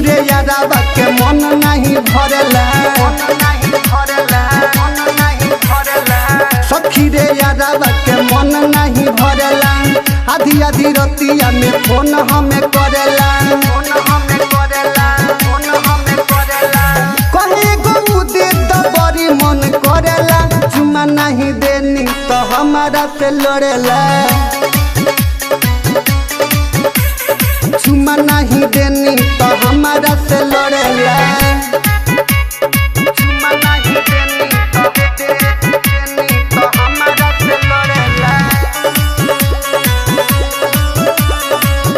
रे यारावा के मन नहीं भरेला सखी रे यारावा के मन नहीं भरेला आधी आधी रतिया में फोन हमें करेला कहे गो दे तो बड़ी मन करेला चुमा नहीं देनी तो हमारा से लड़ेला चुमा नहीं देनी तो हमारा से लड़ेला चुमा नहीं देनी तो हमारा से लड़ेला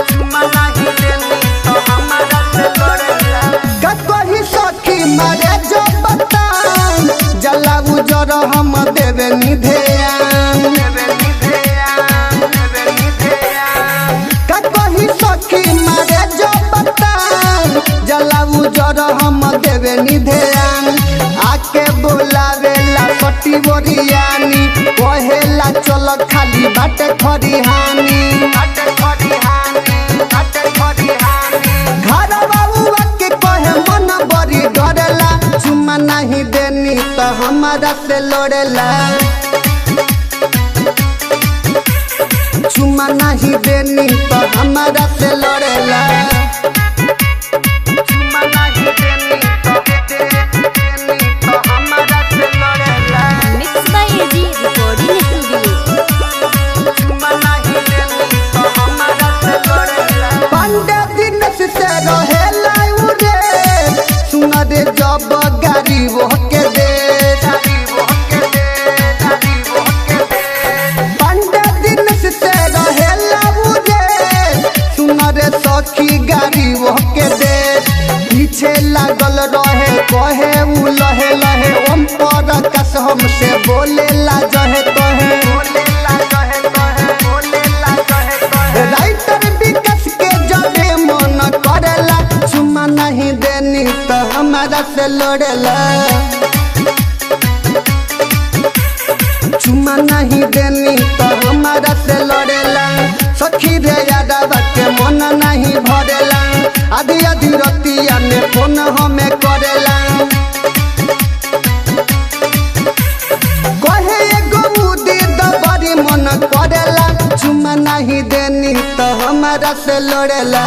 चुमा नहीं देनी तो हमारा से लड़ेला कहीं सखी मारे जो बता जला उजर हम देवे निधेयान कहीं सखी मारे जो बता जला उजर हम देवे निधेयान आके बोलावेला पट्टी बोरियानी कहेला चल खाली बाटे खरिहानी घर बाबुआ के कहे मन बड़ी डरेला चुमा नहीं देनी तो हमारा से लड़ेला चुमा नहीं देनी तो हमारा से लड़ेला चुमा नहीं देनी तो हमारा से लड़ेला mix by AG recording studio. चुमा नहीं देनी तो हमारा से लड़ेला पंडे दिन से रहेला उरे सुन रे जब गाड़ी वो के दे पंडे दिन से रहेला उरे सुन रे सखी गाड़ी वो के दे पीछे लागल रहे कहे उ लहे लहे ओम पर कस हमसे बोलेला जहे कहे राइटर विकास के जबे मन करेला चुमा नहीं देनी तो हमारा से लड़ेला चुमा नहीं देनी तो हमारा से लड़ेला सखी रे यादवा के मन नहीं भरेला आधी आधी रतिया में फोन हमें करेला कहे गो दे तो बड़ी मन करेला चुमा नहीं देनी तो हमारा से लड़ेला